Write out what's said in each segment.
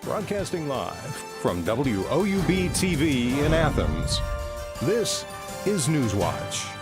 Broadcasting live from WOUB TV in Athens, this is Newswatch.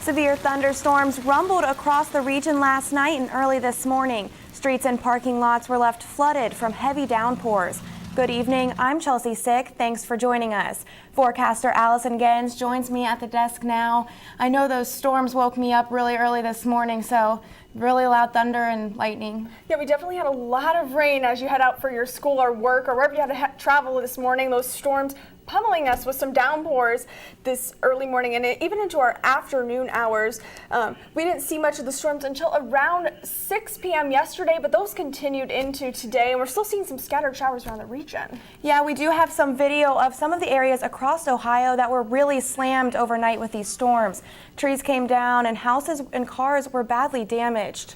Severe thunderstorms rumbled across the region last night and early this morning. Streets and parking lots were left flooded from heavy downpours. Good evening, I'm Chelsea Sick. Thanks for joining us. Forecaster Allison Gens joins me at the desk now. I know those storms woke me up really early this morning, so really loud thunder and lightning. Yeah, we definitely had a lot of rain as you head out for your school or work or wherever you had to travel this morning. Those storms pummeling us with some downpours this early morning and even into our afternoon hours. We didn't see much of the storms until around 6 p.m. yesterday, but those continued into today, and we're still seeing some scattered showers around the region. Yeah, we do have some video of some of the areas across Ohio that were really slammed overnight with these storms. Trees came down and houses and cars were badly damaged.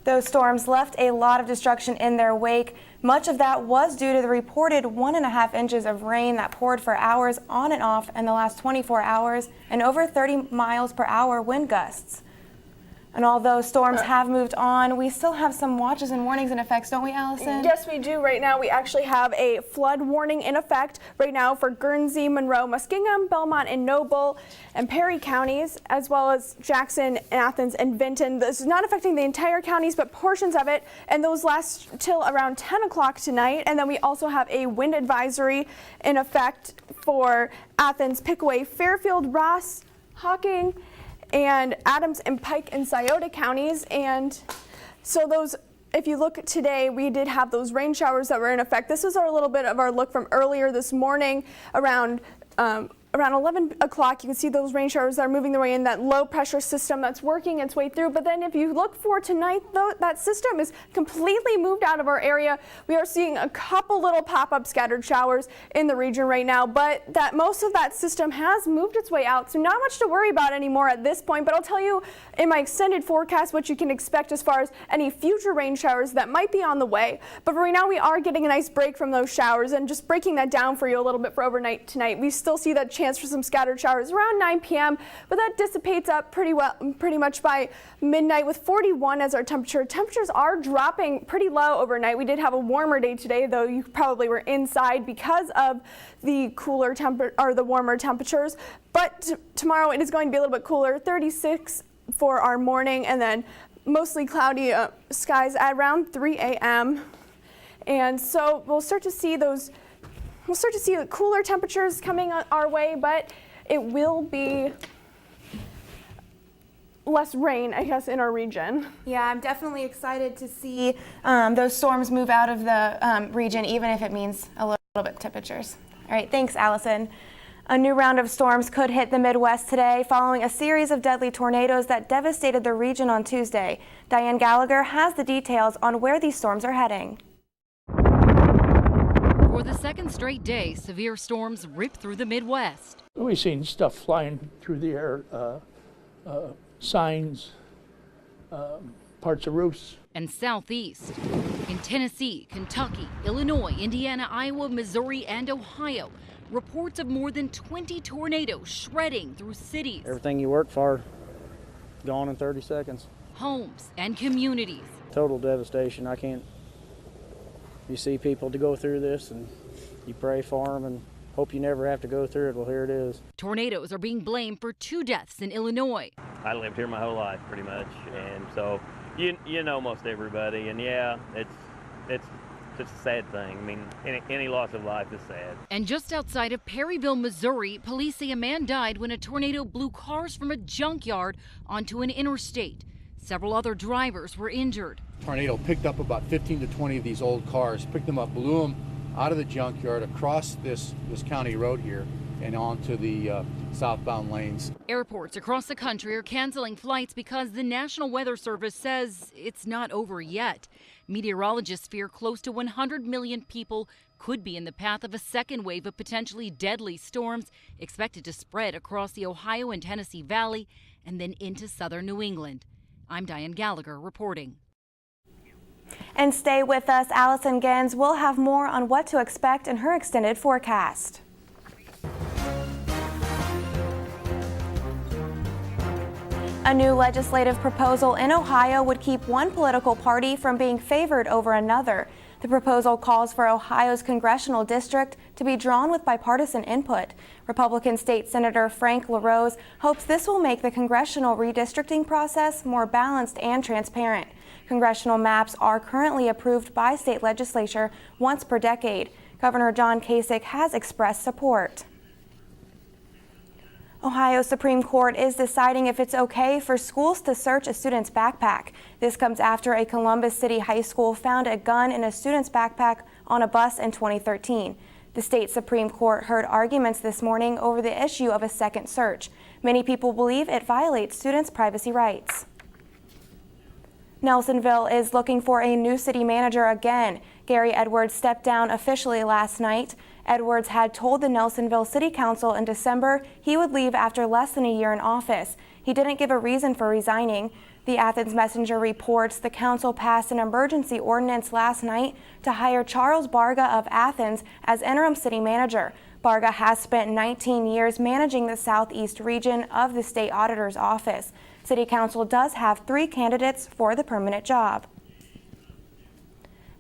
Those storms left a lot of destruction in their wake. Much of that was due to the reported 1.5 inches of rain that poured for hours on and off in the last 24 hours and over 30 miles per hour wind gusts. And although storms have moved on, we still have some watches and warnings in effect, don't we, Allison? Yes, we do. Right now, we actually have a flood warning in effect right now for Guernsey, Monroe, Muskingum, Belmont, and Noble, and Perry counties, as well as Jackson, Athens, and Vinton. This is not affecting the entire counties, but portions of it, and those last till around 10 o'clock tonight. And then we also have a wind advisory in effect for Athens, Pickaway, Fairfield, Ross, Hocking, and Adams and Pike and Scioto counties. And so those, if you look today, we did have those rain showers that were in effect. This is a little bit of our look from earlier this morning around 11 o'clock. You can see those rain showers that are moving their way in, that low pressure system that's working its way through. But then if you look for tonight, though, that system is completely moved out of our area. We are seeing a couple little pop-up scattered showers in the region right now, but that most of that system has moved its way out. So not much to worry about anymore at this point, but I'll tell you in my extended forecast what you can expect as far as any future rain showers that might be on the way. But right now we are getting a nice break from those showers, and just breaking that down for you a little bit for overnight tonight. We still see that chance for some scattered showers around 9 p.m., but that dissipates up pretty much by midnight with 41 as our temperature. Temperatures are dropping pretty low overnight. We did have a warmer day today, though you probably were inside because of the warmer temperatures. But tomorrow it is going to be a little bit cooler, 36 for our morning, and then mostly cloudy skies at around 3 a.m. And so we'll start to see the cooler temperatures coming our way, but it will be less rain, I guess, in our region. Yeah, I'm definitely excited to see those storms move out of the region, even if it means a little bit temperatures. All right, thanks, Allison. A new round of storms could hit the Midwest today following a series of deadly tornadoes that devastated the region on Tuesday. Diane Gallagher has the details on where these storms are heading. For the second straight day, severe storms ripped through the Midwest. We've seen stuff flying through the air, signs, parts of roofs. And southeast. In Tennessee, Kentucky, Illinois, Indiana, Iowa, Missouri, and Ohio, reports of more than 20 tornadoes shredding through cities. Everything you work for, gone in 30 seconds. Homes and communities. Total devastation. You see people to go through this and you pray for them and hope you never have to go through it. Well, here it is. Tornadoes are being blamed for 2 deaths in Illinois. I lived here my whole life pretty much, and so you know most everybody, and yeah, it's just a sad thing. I mean, any loss of life is sad. And just outside of Perryville, Missouri, police say a man died when a tornado blew cars from a junkyard onto an interstate. Several other drivers were injured. Tornado picked up about 15 to 20 of these old cars, picked them up, blew them out of the junkyard across this county road here and onto the southbound lanes. Airports across the country are canceling flights because the National Weather Service says it's not over yet. Meteorologists fear close to 100 million people could be in the path of a second wave of potentially deadly storms expected to spread across the Ohio and Tennessee Valley and then into southern New England. I'm Diane Gallagher reporting. And stay with us, Allison Gens will have more on what to expect in her extended forecast. A new legislative proposal in Ohio would keep one political party from being favored over another. The proposal calls for Ohio's congressional district to be drawn with bipartisan input. Republican State Senator Frank LaRose hopes this will make the congressional redistricting process more balanced and transparent. Congressional maps are currently approved by state legislature once per decade. Governor John Kasich has expressed support. Ohio Supreme Court is deciding if it's okay for schools to search a student's backpack. This comes after a Columbus City high school found a gun in a student's backpack on a bus in 2013. The state Supreme Court heard arguments this morning over the issue of a second search. Many people believe it violates students' privacy rights. Nelsonville is looking for a new city manager again. Gary Edwards stepped down officially last night. Edwards had told the Nelsonville City Council in December he would leave after less than a year in office. He didn't give a reason for resigning. The Athens Messenger reports the council passed an emergency ordinance last night to hire Charles Barga of Athens as interim city manager. Barga has spent 19 years managing the southeast region of the state auditor's office. City Council does have 3 candidates for the permanent job.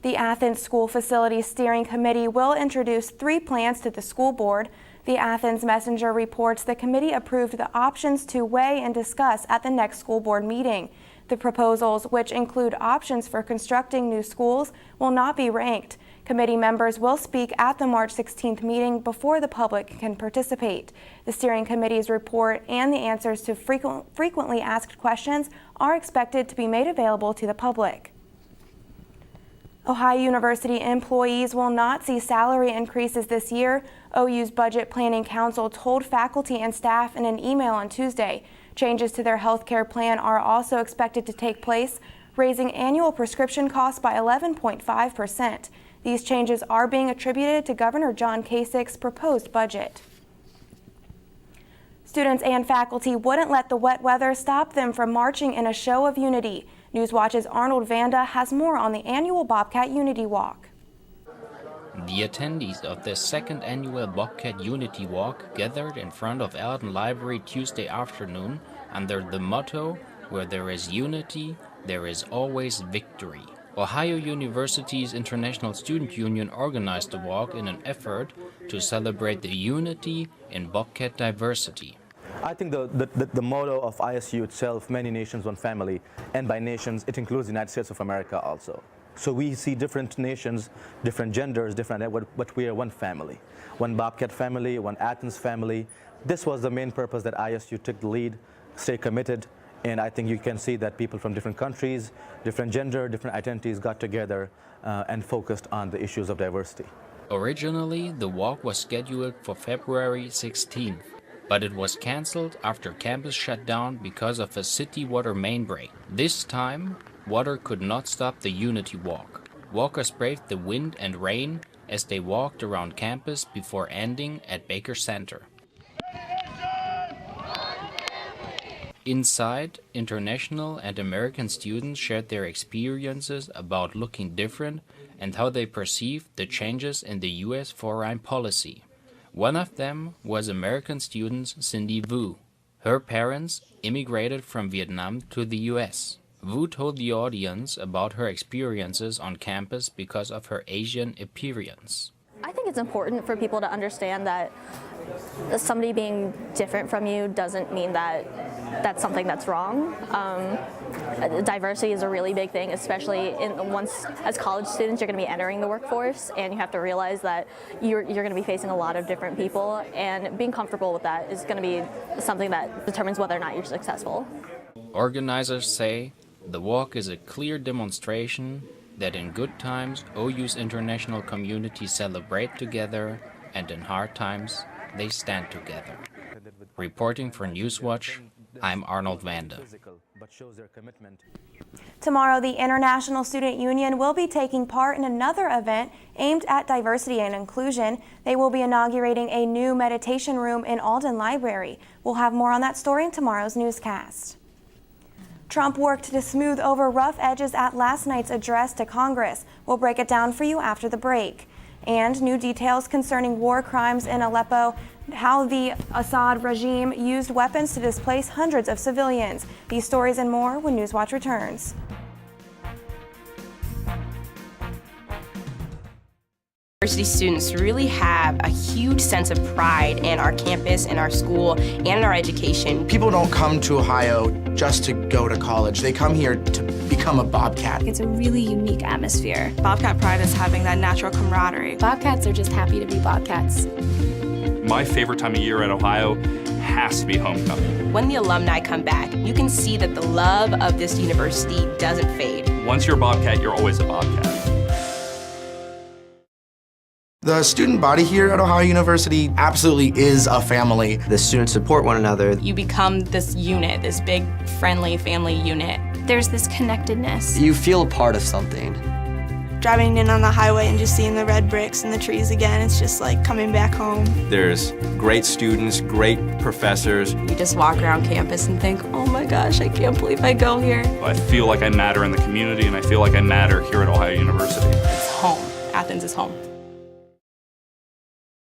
The Athens School Facilities Steering Committee will introduce 3 plans to the school board. The Athens Messenger reports the committee approved the options to weigh and discuss at the next school board meeting. The proposals, which include options for constructing new schools, will not be ranked. Committee members will speak at the March 16th meeting before the public can participate. The steering committee's report and the answers to frequently asked questions are expected to be made available to the public. Ohio University employees will not see salary increases this year. OU's Budget Planning Council told faculty and staff in an email on Tuesday. Changes to their health care plan are also expected to take place, raising annual prescription costs by 11.5%. These changes are being attributed to Governor John Kasich's proposed budget. Students and faculty wouldn't let the wet weather stop them from marching in a show of unity. Newswatch's Arnold Vanda has more on the annual Bobcat Unity Walk. The attendees of the second annual Bobcat Unity Walk gathered in front of Alton Library Tuesday afternoon under the motto, "Where there is unity, there is always victory." Ohio University's International Student Union organized the walk in an effort to celebrate the unity in Bobcat diversity. I think the motto of ISU itself, many nations, one family, and by nations, it includes the United States of America also. So we see different nations, different genders, but we are one family. One Bobcat family, one Athens family. This was the main purpose that ISU took the lead, stay committed, and I think you can see that people from different countries, different gender, different identities got together and focused on the issues of diversity. Originally, the walk was scheduled for February 16th. But it was cancelled after campus shut down because of a city water main break. This time, water could not stop the Unity Walk. Walkers braved the wind and rain as they walked around campus before ending at Baker Center. Inside, international and American students shared their experiences about looking different and how they perceived the changes in the U.S. foreign policy. One of them was American student Cindy Vu. Her parents immigrated from Vietnam to the U.S. Vu told the audience about her experiences on campus because of her Asian appearance. I think it's important for people to understand that somebody being different from you doesn't mean that that's something that's wrong. Diversity is a really big thing, especially once as college students you're going to be entering the workforce, and you have to realize that you're going to be facing a lot of different people, and being comfortable with that is going to be something that determines whether or not you're successful. Organizers say the walk is a clear demonstration that in good times OU's international community celebrate together, and in hard times they stand together. Reporting for Newswatch, I'm Arnold Vanda. Tomorrow, the International Student Union will be taking part in another event aimed at diversity and inclusion. They will be inaugurating a new meditation room in Alden Library. We'll have more on that story in tomorrow's newscast. Trump worked to smooth over rough edges at last night's address to Congress. We'll break it down for you after the break. And new details concerning war crimes in Aleppo, how the Assad regime used weapons to displace hundreds of civilians. These stories and more when Newswatch returns. University students really have a huge sense of pride in our campus, in our school, and in our education. People don't come to Ohio just to go to college. They come here to become a Bobcat. It's a really unique atmosphere. Bobcat pride is having that natural camaraderie. Bobcats are just happy to be Bobcats. My favorite time of year at Ohio has to be homecoming. When the alumni come back, you can see that the love of this university doesn't fade. Once you're a Bobcat, you're always a Bobcat. The student body here at Ohio University absolutely is a family. The students support one another. You become this unit, this big, friendly family unit. There's this connectedness. You feel a part of something. Driving in on the highway and just seeing the red bricks and the trees again, it's just like coming back home. There's great students, great professors. You just walk around campus and think, oh my gosh, I can't believe I go here. I feel like I matter in the community, and I feel like I matter here at Ohio University. It's home. Athens is home.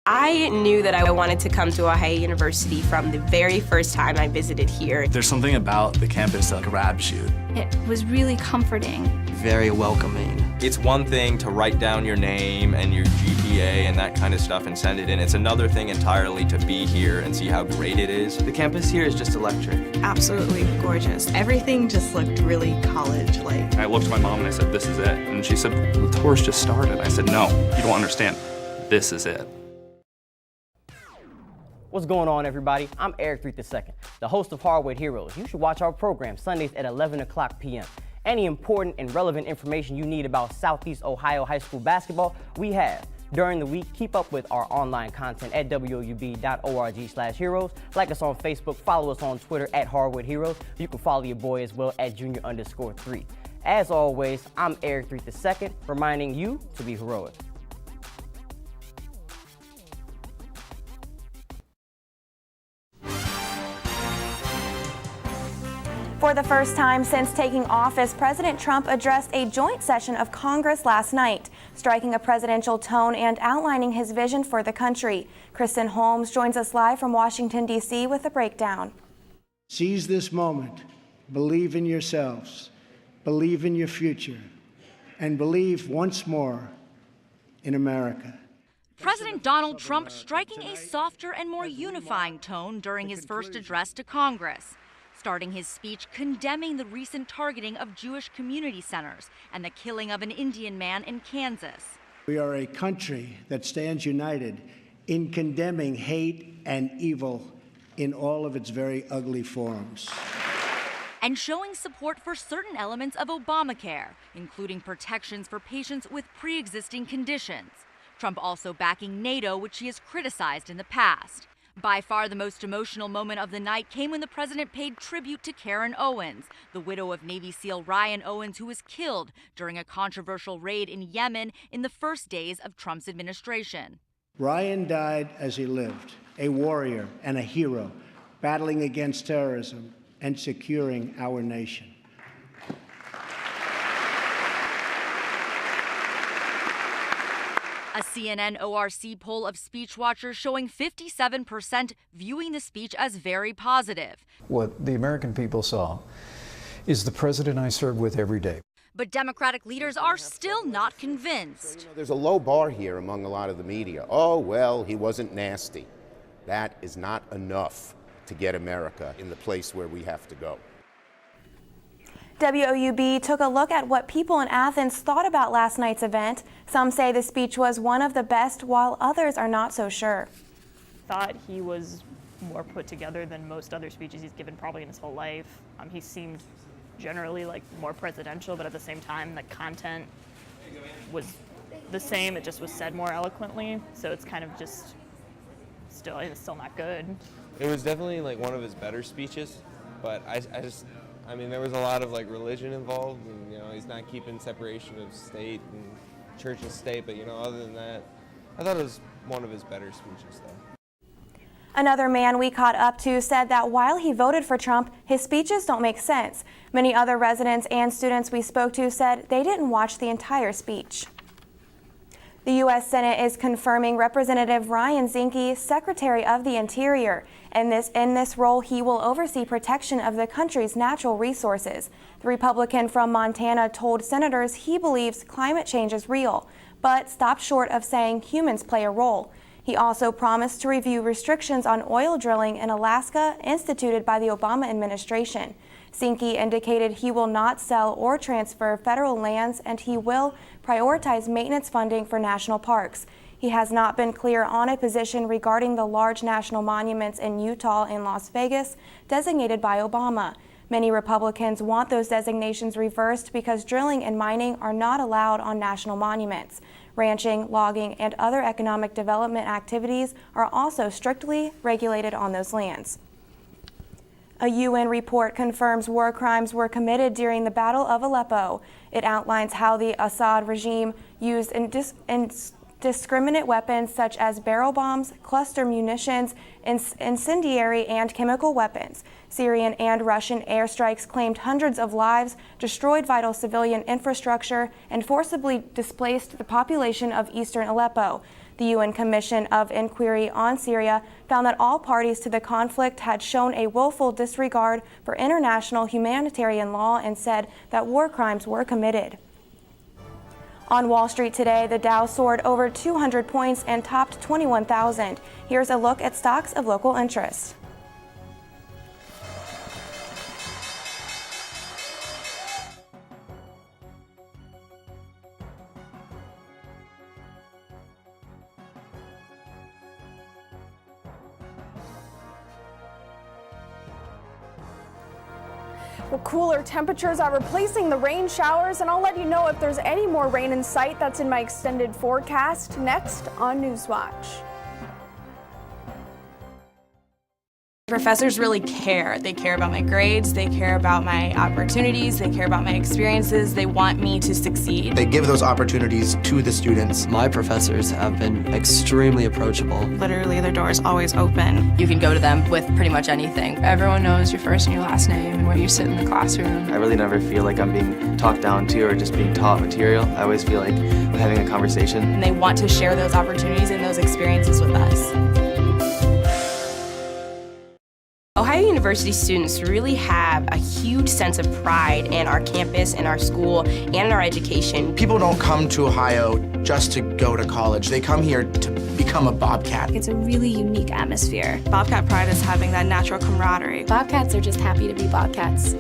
I knew that I wanted to come to Ohio University from the very first time I visited here. There's something about the campus that grabs you. It was really comforting. Very welcoming. It's one thing to write down your name and your GPA and that kind of stuff and send it in. It's another thing entirely to be here and see how great it is. The campus here is just electric. Absolutely gorgeous. Everything just looked really college-like. I looked at my mom and I said, this is it. And she said, the tour's just started. I said, no, you don't understand. This is it. What's going on, everybody? I'm Eric III, the host of Hardwood Heroes. You should watch our program Sundays at 11 o'clock p.m. Any important and relevant information you need about Southeast Ohio high school basketball, we have. During the week, keep up with our online content at woub.org/heroes. Like us on Facebook, follow us on Twitter at Hardwood Heroes. You can follow your boy as well at junior_3. As always, I'm Eric III, reminding you to be heroic. For the first time since taking office, President Trump addressed a joint session of Congress last night, striking a presidential tone and outlining his vision for the country. Kristen Holmes joins us live from Washington, D.C. with a breakdown. Seize this moment, believe in yourselves, believe in your future, and believe once more in America. President Donald Trump striking a softer and more unifying tone during his first address to Congress, starting his speech condemning the recent targeting of Jewish community centers and the killing of an Indian man in Kansas. We are a country that stands united in condemning hate and evil in all of its very ugly forms. And showing support for certain elements of Obamacare, including protections for patients with pre-existing conditions. Trump also backing NATO, which he has criticized in the past. By far the most emotional moment of the night came when the president paid tribute to Karen Owens, the widow of Navy SEAL Ryan Owens, who was killed during a controversial raid in Yemen in the first days of Trump's administration. Ryan died as he lived, a warrior and a hero, battling against terrorism and securing our nation. A CNN ORC poll of speech watchers showing 57% viewing the speech as very positive. What the American people saw is the president I serve with every day. But Democratic leaders are still not convinced. There's a low bar here among a lot of the media. Oh, well, he wasn't nasty. That is not enough to get America in the place where we have to go. WOUB took a look at what people in Athens thought about last night's event. Some say the speech was one of the best, while others are not so sure. Thought he was more put together than most other speeches he's given probably in his whole life. He seemed generally like more presidential, but at the same time the content was the same, it just was said more eloquently, so it's kind of just it's still not good. It was definitely like one of his better speeches, but I mean, there was a lot of like religion involved, and he's not keeping separation of state and church and state, but other than that, I thought it was one of his better speeches though. Another man we caught up to said that while he voted for Trump, his speeches don't make sense. Many other residents and students we spoke to said they didn't watch the entire speech. The U.S. Senate is confirming Representative Ryan Zinke Secretary of the Interior. In this role, he will oversee protection of the country's natural resources. The Republican from Montana told senators he believes climate change is real, but stopped short of saying humans play a role. He also promised to review restrictions on oil drilling in Alaska instituted by the Obama administration. Zinke indicated he will not sell or transfer federal lands, and he will prioritize maintenance funding for national parks. He has not been clear on a position regarding the large national monuments in Utah and Las Vegas designated by Obama. Many Republicans want those designations reversed because drilling and mining are not allowed on national monuments. Ranching, logging, and other economic development activities are also strictly regulated on those lands. A UN report confirms war crimes were committed during the Battle of Aleppo. It outlines how the Assad regime used indiscriminate weapons such as barrel bombs, cluster munitions, incendiary and chemical weapons. Syrian and Russian airstrikes claimed hundreds of lives, destroyed vital civilian infrastructure, and forcibly displaced the population of eastern Aleppo. The UN Commission of Inquiry on Syria found that all parties to the conflict had shown a willful disregard for international humanitarian law and said that war crimes were committed. On Wall Street today, the Dow soared over 200 points and topped 21,000. Here's a look at stocks of local interest. Well, cooler temperatures are replacing the rain showers, and I'll let you know if there's any more rain in sight. That's in my extended forecast next on Newswatch. Professors really care. They care about my grades, they care about my opportunities, they care about my experiences, they want me to succeed. They give those opportunities to the students. My professors have been extremely approachable. Literally, their door is always open. You can go to them with pretty much anything. Everyone knows your first and your last name and where you sit in the classroom. I really never feel like I'm being talked down to or just being taught material. I always feel like I'm having a conversation. And they want to share those opportunities and those experiences with us. Ohio University students really have a huge sense of pride in our campus, in our school, and in our education. People don't come to Ohio just to go to college. They come here to become a Bobcat. It's a really unique atmosphere. Bobcat pride is having that natural camaraderie. Bobcats are just happy to be Bobcats.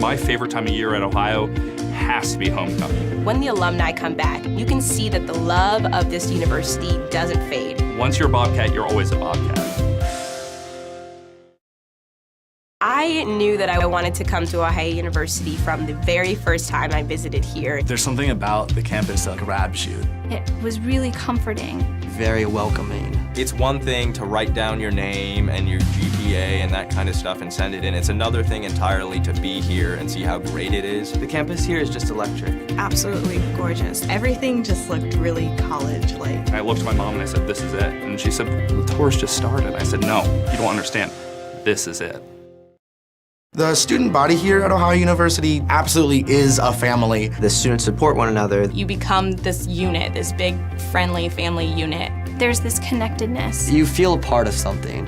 My favorite time of year at Ohio has to be homecoming. When the alumni come back, you can see that the love of this university doesn't fade. Once you're a Bobcat, you're always a Bobcat. I knew that I wanted to come to Ohio University from the very first time I visited here. There's something about the campus that grabs you. It was really comforting. Very welcoming. It's one thing to write down your name and your GPA and that kind of stuff and send it in. It's another thing entirely to be here and see how great it is. The campus here is just electric. Absolutely gorgeous. Everything just looked really college-like. I looked at my mom and I said, "This is it." And she said, "The tour's just started." I said, "No, you don't understand. This is it." The student body here at Ohio University absolutely is a family. The students support one another. You become this unit, this big, friendly family unit. There's this connectedness. You feel a part of something.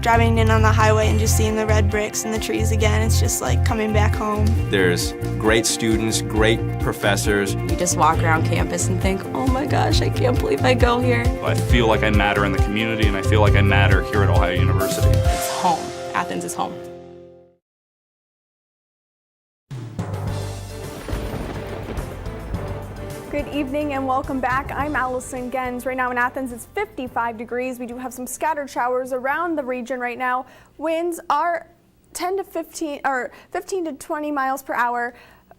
Driving in on the highway and just seeing the red bricks and the trees again, it's just like coming back home. There's great students, great professors. You just walk around campus and think, oh my gosh, I can't believe I go here. I feel like I matter in the community, and I feel like I matter here at Ohio University. It's home. Athens is home. Good evening and welcome back. I'm Allison Gens. Right now in Athens, it's 55 degrees. We do have some scattered showers around the region right now. Winds are 15 to 20 miles per hour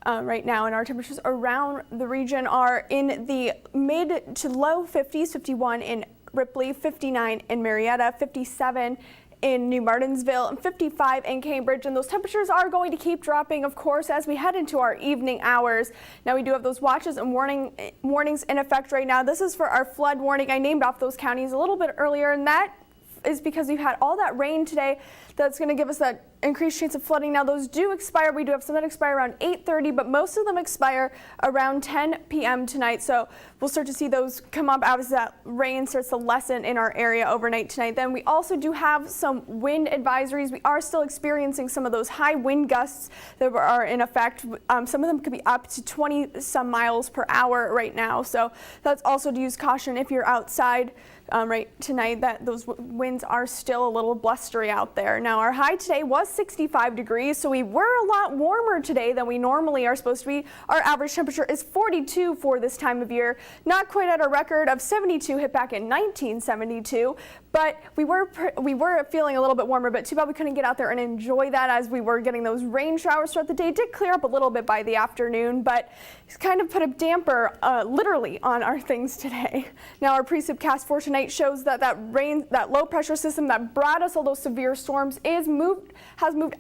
right now, and our temperatures around the region are in the mid to low 50s, 51 in Ripley, 59 in Marietta, 57 in New Martinsville, and 55 in Cambridge, and those temperatures are going to keep dropping, of course, as we head into our evening hours. Now we do have those watches and warnings in effect right now. This is for our flood warning. I named off those counties a little bit earlier, and that is because we've had all that rain today that's going to give us that increased chance of flooding. Now those do expire. We do have some that expire around 8:30, but most of them expire around 10 p.m. tonight. So we'll start to see those come up as that rain starts to lessen in our area overnight tonight. Then we also do have some wind advisories. We are still experiencing some of those high wind gusts that are in effect. Some of them could be up to 20 some miles per hour right now. So that's also to use caution if you're outside right tonight, that those winds are still a little blustery out there. Now our high today was 65 degrees, so we were a lot warmer today than we normally are supposed to be. Our average temperature is 42 for this time of year. Not quite at a record of 72 hit back in 1972, but we were feeling a little bit warmer, but too bad we couldn't get out there and enjoy that as we were getting those rain showers throughout the day. It did clear up a little bit by the afternoon, but it's kind of put a damper literally on our things today. Now our precipcast for tonight shows that that low pressure system that brought us all those severe storms has moved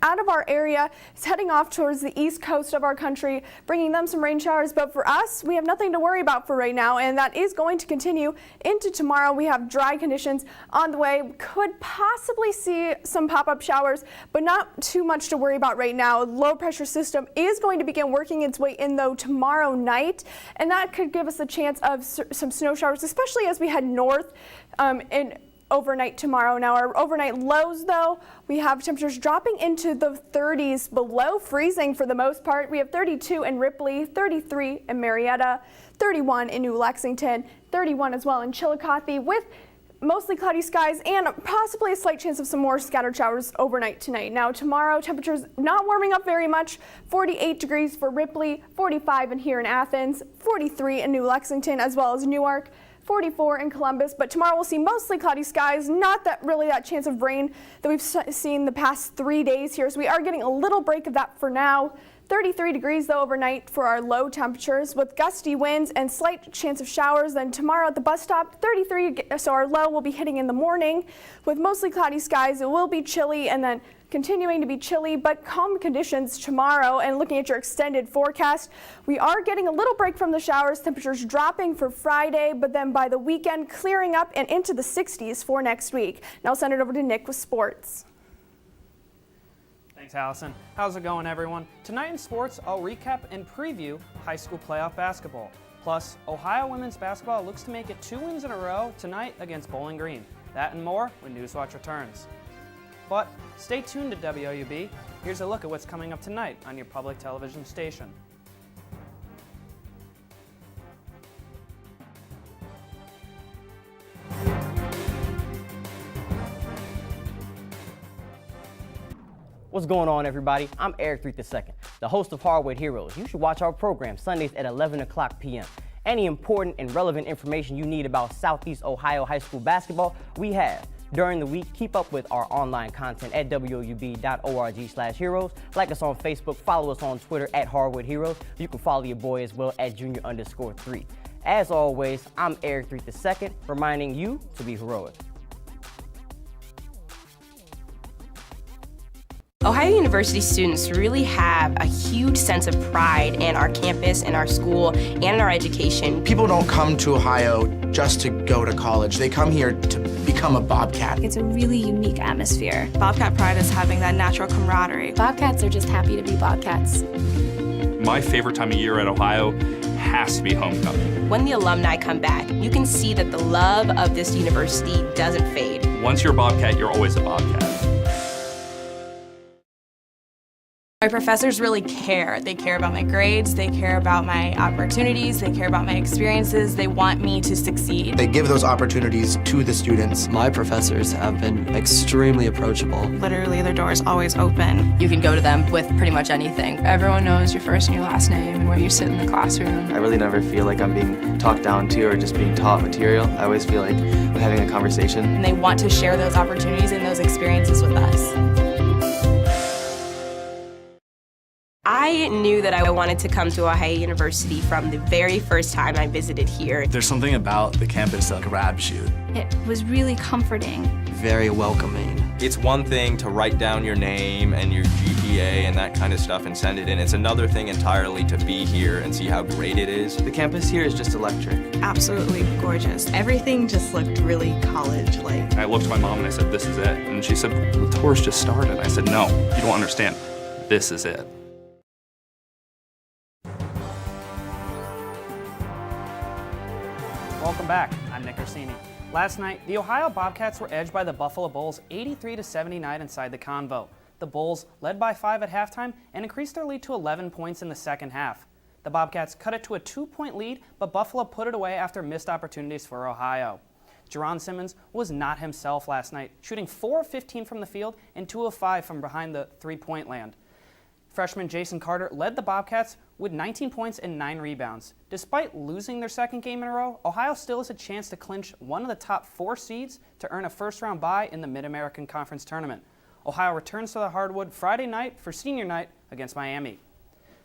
out of our area. It's heading off towards the east coast of our country, bringing them some rain showers. But for us, we have nothing to worry about for right now, and that is going to continue into tomorrow. We have dry conditions on the way. We could possibly see some pop-up showers, but not too much to worry about right now. Low pressure system is going to begin working its way in though tomorrow night, and that could give us a chance of some snow showers, especially as we head north in overnight tomorrow. Now our overnight lows though, we have temperatures dropping into the 30s, below freezing for the most part. We have 32 in Ripley, 33 in Marietta, 31 in New Lexington, 31 as well in Chillicothe, with mostly cloudy skies and possibly a slight chance of some more scattered showers overnight tonight. Now tomorrow, temperatures not warming up very much. 48 degrees for Ripley, 45 in here in Athens, 43 in New Lexington as well as Newark, 44 in Columbus, but tomorrow we'll see mostly cloudy skies, not that chance of rain that we've seen the past 3 days here. So we are getting a little break of that for now. 33 degrees though overnight for our low temperatures with gusty winds and slight chance of showers. Then tomorrow at the bus stop, 33, so our low will be hitting in the morning with mostly cloudy skies. It will be chilly and then continuing to be chilly, but calm conditions tomorrow. And looking at your extended forecast, we are getting a little break from the showers, temperatures dropping for Friday, but then by the weekend clearing up and into the 60s for next week. Now I'll send it over to Nick with sports. Thanks, Allison. How's it going, everyone? Tonight in sports, I'll recap and preview high school playoff basketball. Plus, Ohio women's basketball looks to make it 2 wins in a row tonight against Bowling Green. That and more when Newswatch returns. But stay tuned to WOUB. Here's a look at what's coming up tonight on your public television station. What's going on, everybody? I'm Eric II, the host of Hardwood Heroes. You should watch our program Sundays at 11 o'clock p.m. Any important and relevant information you need about Southeast Ohio high school basketball, we have. During the week, keep up with our online content at woub.org/heroes. Like us on Facebook, follow us on Twitter at Hardwood Heroes. You can follow your boy as well at junior_3. As always, I'm Eric II, reminding you to be heroic. Ohio University students really have a huge sense of pride in our campus, in our school, and in our education. People don't come to Ohio just to go to college. They come here to become a Bobcat. It's a really unique atmosphere. Bobcat pride is having that natural camaraderie. Bobcats are just happy to be Bobcats. My favorite time of year at Ohio has to be homecoming. When the alumni come back, you can see that the love of this university doesn't fade. Once you're a Bobcat, you're always a Bobcat. My professors really care. They care about my grades, they care about my opportunities, they care about my experiences, they want me to succeed. They give those opportunities to the students. My professors have been extremely approachable. Literally, their door is always open. You can go to them with pretty much anything. Everyone knows your first and your last name and where you sit in the classroom. I really never feel like I'm being talked down to or just being taught material. I always feel like I'm having a conversation. And they want to share those opportunities and those experiences with us. I knew that I wanted to come to Ohio University from the very first time I visited here. There's something about the campus that grabs you. It was really comforting. Very welcoming. It's one thing to write down your name and your GPA GPA and that kind of stuff and send it in. It's another thing entirely to be here and see how great it is. The campus here is just electric. Absolutely gorgeous. Everything just looked really college-like. I looked at my mom and I said, this is it. And she said, the tour's just started. I said, no, you don't understand. This is it. Welcome back. I'm Nick Orsini. Last night, the Ohio Bobcats were edged by the Buffalo Bulls 83-79 inside the Convo. The Bulls led by 5 at halftime and increased their lead to 11 points in the second half. The Bobcats cut it to a 2-point lead, but Buffalo put it away after missed opportunities for Ohio. Jerron Simmons was not himself last night, shooting 4 of 15 from the field and 2 of 5 from behind the three-point land. Freshman Jason Carter led the Bobcats with 19 points and 9 rebounds. Despite losing their second game in a row, Ohio still has a chance to clinch one of the top 4 seeds to earn a first-round bye in the Mid-American Conference Tournament. Ohio returns to the hardwood Friday night for senior night against Miami.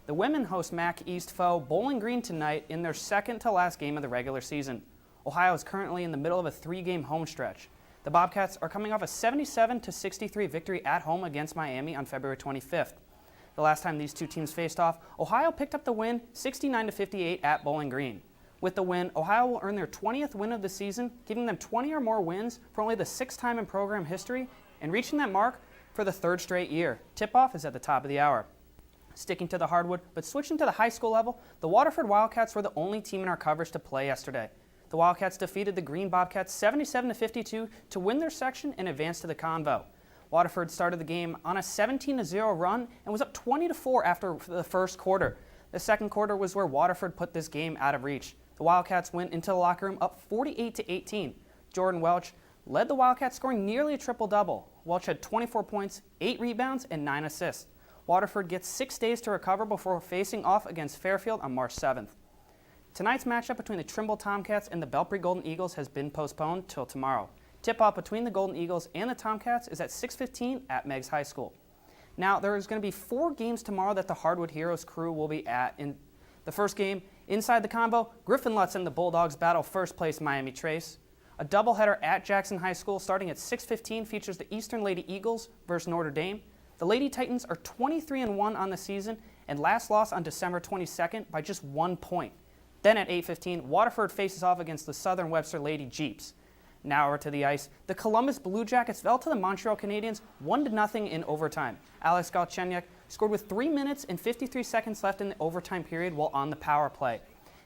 The women host MAC East foe Bowling Green tonight in their second-to-last game of the regular season. Ohio is currently in the middle of a 3-game home stretch. The Bobcats are coming off a 77-63 victory at home against Miami on February 25th. The last time these two teams faced off, Ohio picked up the win 69-58 at Bowling Green. With the win, Ohio will earn their 20th win of the season, giving them 20 or more wins for only the 6th time in program history and reaching that mark for the 3rd straight year. Tip-off is at the top of the hour. Sticking to the hardwood, but switching to the high school level, the Waterford Wildcats were the only team in our coverage to play yesterday. The Wildcats defeated the Green Bobcats 77-52 to win their section and advance to the Convo. Waterford started the game on a 17-0 run and was up 20-4 after the first quarter. The second quarter was where Waterford put this game out of reach. The Wildcats went into the locker room up 48-18. Jordan Welch led the Wildcats, scoring nearly a triple-double. Welch had 24 points, 8 rebounds, and 9 assists. Waterford gets 6 days to recover before facing off against Fairfield on March 7th. Tonight's matchup between the Trimble Tomcats and the Belpre Golden Eagles has been postponed till tomorrow. Tip-off between the Golden Eagles and the Tomcats is at 6:15 at Meigs High School. Now, there is going to be 4 games tomorrow that the Hardwood Heroes crew will be at. In the first game, inside the Convo, Griffin Lutz and the Bulldogs battle first-place Miami Trace. A doubleheader at Jackson High School starting at 6:15 features the Eastern Lady Eagles versus Notre Dame. The Lady Titans are 23-1 on the season and last lost on December 22nd by just 1 point. Then at 8:15, Waterford faces off against the Southern Webster Lady Jeeps. Now over to the ice. The Columbus Blue Jackets fell to the Montreal Canadiens 1-0 in overtime. Alex Galchenyuk scored with 3 minutes and 53 seconds left in the overtime period while on the power play.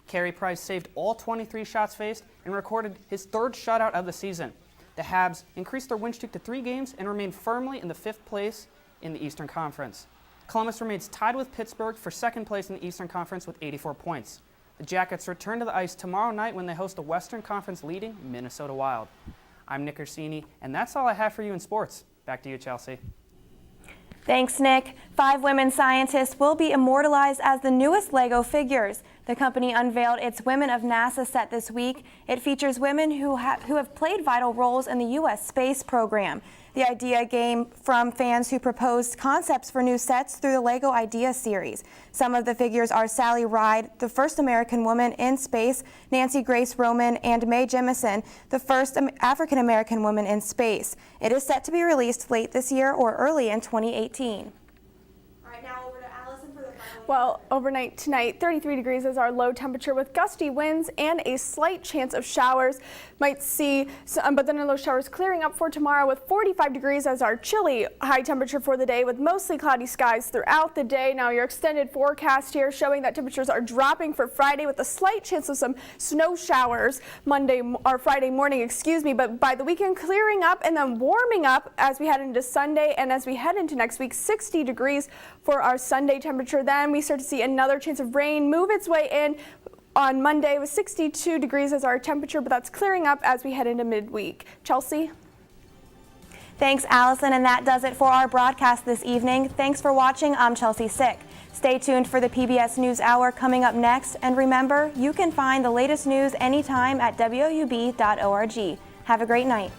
Carey Price saved all 23 shots faced and recorded his 3rd shutout of the season. The Habs increased their win streak to 3 games and remain firmly in the 5th place in the Eastern Conference. Columbus remains tied with Pittsburgh for 2nd place in the Eastern Conference with 84 points. The Jackets return to the ice tomorrow night when they host the Western Conference leading Minnesota Wild. I'm Nick Orsini, and that's all I have for you in sports. Back to you, Chelsea. Thanks, Nick. 5 women scientists will be immortalized as the newest LEGO figures. The company unveiled its Women of NASA set this week. It features women who have played vital roles in the U.S. space program. The idea came from fans who proposed concepts for new sets through the LEGO Idea series. Some of the figures are Sally Ride, the first American woman in space, Nancy Grace Roman, and Mae Jemison, the first African American woman in space. It is set to be released late this year or early in 2018. Well, overnight tonight, 33 degrees is our low temperature with gusty winds and a slight chance of showers. Might see some, but then those showers clearing up for tomorrow with 45 degrees as our chilly high temperature for the day with mostly cloudy skies throughout the day. Now your extended forecast here showing that temperatures are dropping for Friday with a slight chance of some snow showers Friday morning, but by the weekend clearing up and then warming up as we head into Sunday and as we head into next week, 60 degrees for our Sunday temperature. Then we start to see another chance of rain move its way in on Monday with 62 degrees as our temperature, but that's clearing up as we head into midweek. Chelsea? Thanks, Allison, and that does it for our broadcast this evening. Thanks for watching. I'm Chelsea Sick. Stay tuned for the PBS News Hour coming up next, and remember, you can find the latest news anytime at WOUB.org. Have a great night.